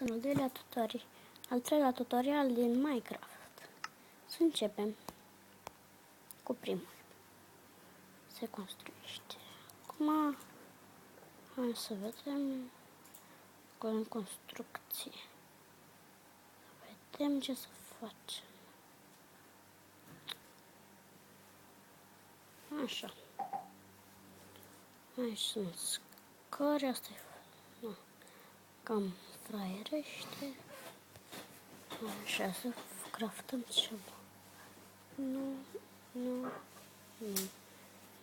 În al treilea tutorial din Minecraft. Să începem cu primul. Se construiește. Acum, hai să vedem în construcție. Vedem ce să facem. Așa. Aici sunt scări, asta e cam fraierește. Așa, să craftăm ceva. Nu,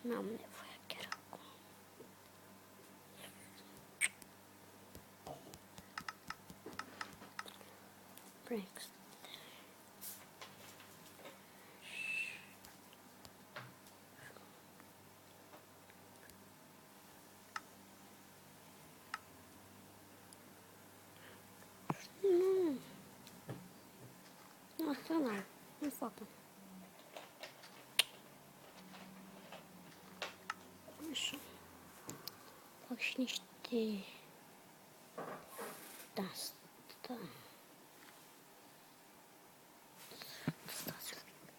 n-am nevoie chiar acum. Bricks. Asta nu fac. Așa. Fac și niște asta. Stați un pic.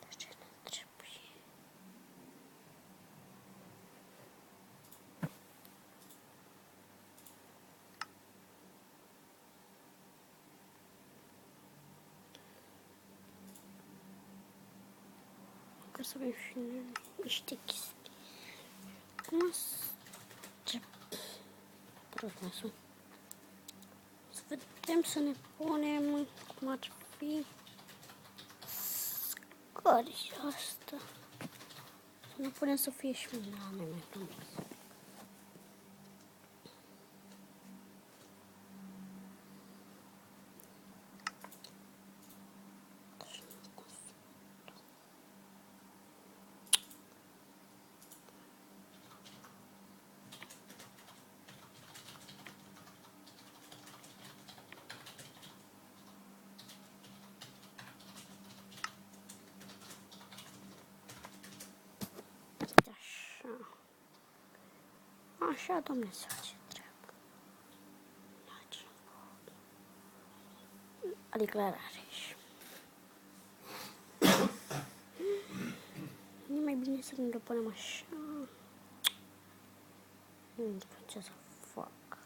Dar ce ne trebuie? Ca să avem și niște chestii. Acum ce procesul? Să vedem, să ne punem cum ar fi scări asta. Să ne punem să fie și mai frumos. Așa, Dumnezeu, ce treabă. Adică la rareș. Nu mai bine să ne punem așa. Nu știu ce să fac.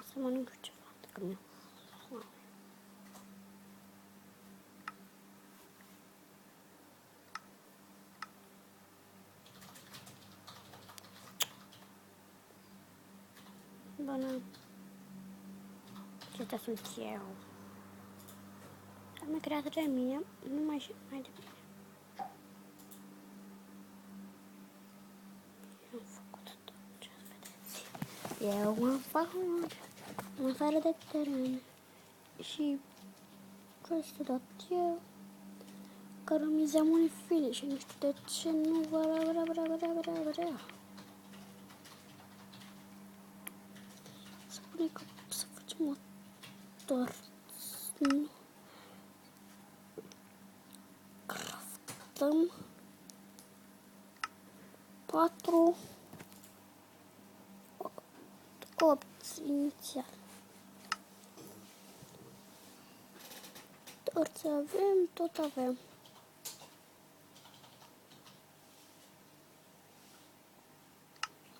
Să mănânc ceva, dacă mi-e foame. Bună. Acestea sunt eu. Am creat de mine, nu mai de bine. Am făcut tot ce vedeți. Eu am făcut în afară de teren. Și ce dat eu, cărămizeam unii fili și nu știu de ce nu vrea. Spune că să facem o torță. Nu. Craftăm 4 opți inițial. Torță avem, tot avem.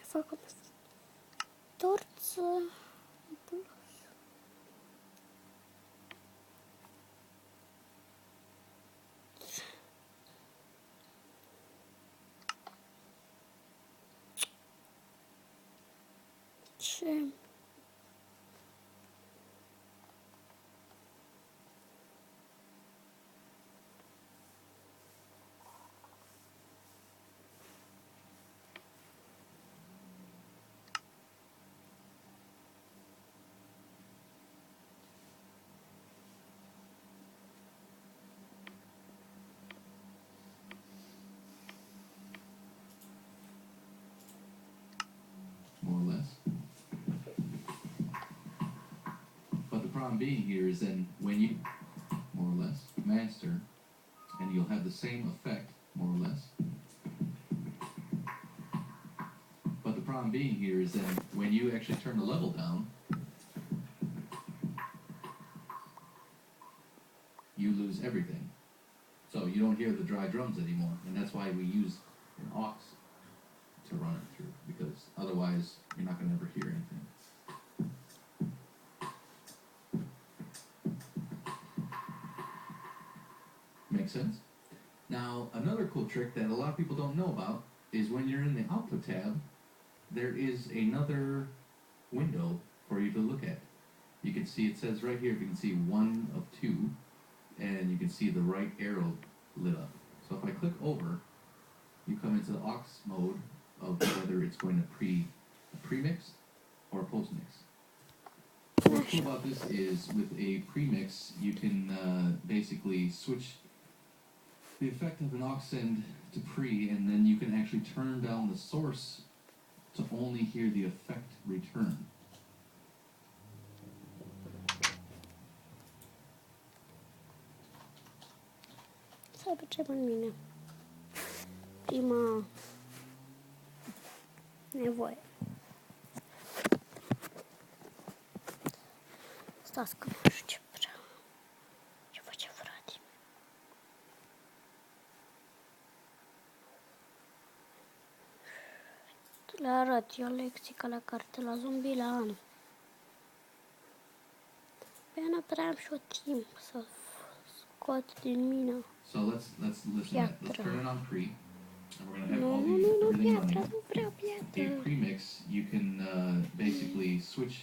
Fac o torță plus. Ce? More or less. But the problem being here is then when you, more or less, master, and you'll have the same effect, more or less. But the problem problem being here is that when you actually turn the level down, you lose everything. So you don't hear the dry drums anymore, and that's why we use an aux to run it through, because otherwise you're not going to ever hear anything. Make sense? Now, another cool trick that a lot of people don't know about is when you're in the output tab, there is another window for you to look at. You can see, it says right here, if you can see 1 of 2, and you can see the right arrow lit up. So if I click over, you come into the aux mode of whether it's going to pre-mix or post-mix. What's cool about this is with a pre-mix, you can basically switch the effect of an aux send to pre, and then you can actually turn down the source to only hear the effect return. Să aibă în mine. Prima nevoie. Stați că nu știu ce vreau. Ce face frate? Le arăt eu lecții ca la carte la zombie la anul. Pe Ana prea am și o timp să scot din mine. So let's listen to that. Let's turn it on pre, and we're gonna have Nu, all nu, the nu, everything piatra, running. nu vreau A piatra. premix, you can basically switch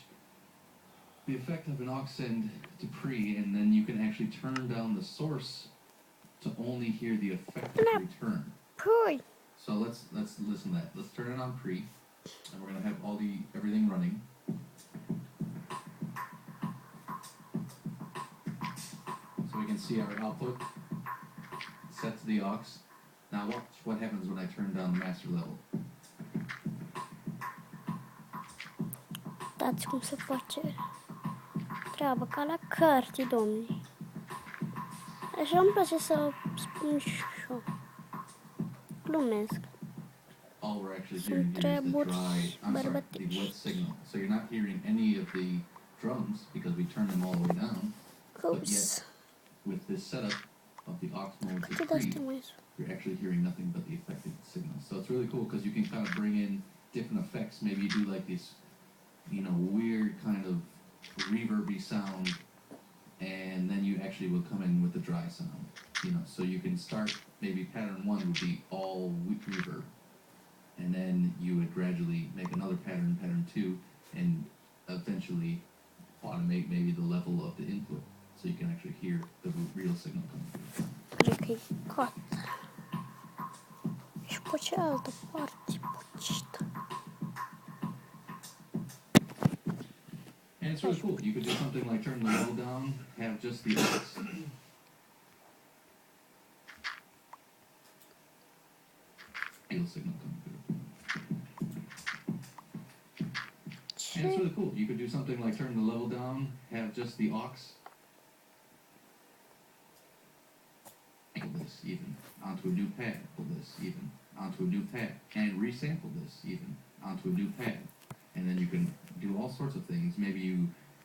the effect of an aux send to pre, and then you can actually turn down the source to only hear the effect return. Pui! So let's listen to that. Let's turn it on pre, and we're gonna have all the everything running. So we can see our output set to the aux. Now watch what happens when I turn down the master level. Uitați cum se face treaba ca la carte, domnule. Așa îmi place să spun și eu. Glumesc. All we're actually hearing here is the wet signal. So you're not hearing any of the drums because we turn them all the way down. But yet, with this setup of the aux mode to pre, you're actually hearing nothing but the affected signal. So it's really cool because you can kind of bring in different effects. Maybe you do like this, weird kind of reverby sound, and then you actually will come in with the dry sound. So you can start, maybe pattern 1 would be all reverb, and then you would gradually make another pattern 2, and eventually automate maybe the level of the input, so you can actually hear the real signal coming through. Cred că-i gata. Și pe cealaltă parte, pocită. And it's really cool. You could do something like turn the level down, have just the aux. Real signal coming through. And it's really cool. You could do something like turn the level down, have just the aux. This even onto a new pad. Pull this even onto a new pad, and resample this even onto a new pad. And then you can do all sorts of things. Maybe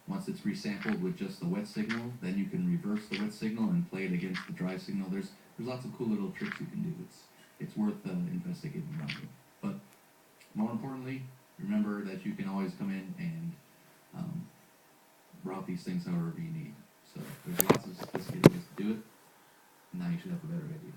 once it's resampled with just the wet signal, then you can reverse the wet signal and play it against the dry signal. There's lots of cool little tricks you can do. It's worth investigating around with. But more importantly, remember that you can always come in and route these things however you need. So there's lots of sophisticated ways to do it. Now you should have a better idea.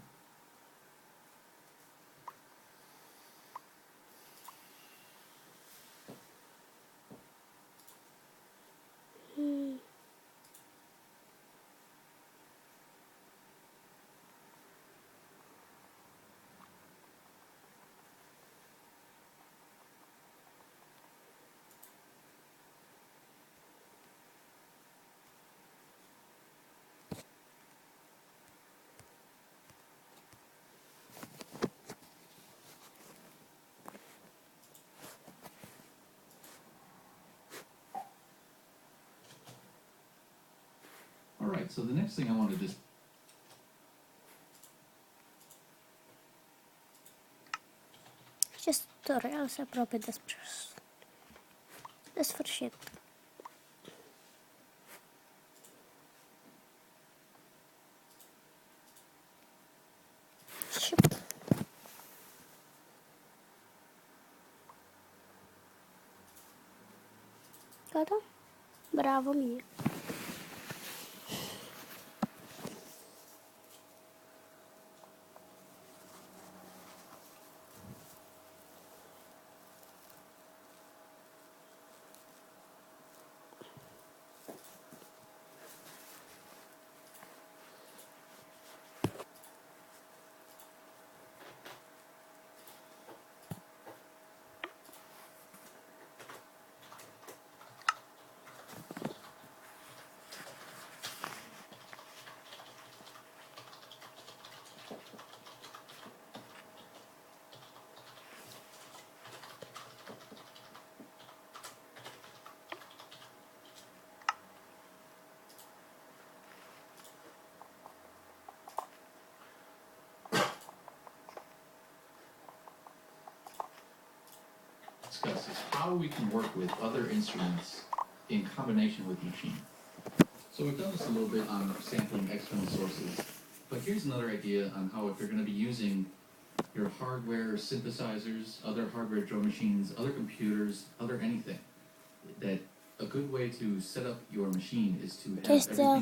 Alright, so the next thing I want to Just tutorial se apropie de sfârșit. Și gata? Bravo mie! Discuss is how we can work with other instruments in combination with the machine. So we've done this a little bit on sampling external sources, but here's another idea on how if you're going to be using your hardware synthesizers, other hardware drum machines, other computers, other anything, that a good way to set up your machine is to have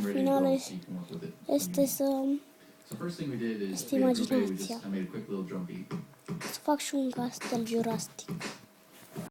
everything ready to go so you can work with it. So first thing we did is we made a quick little drum beat. Să fac și un castel jurastic.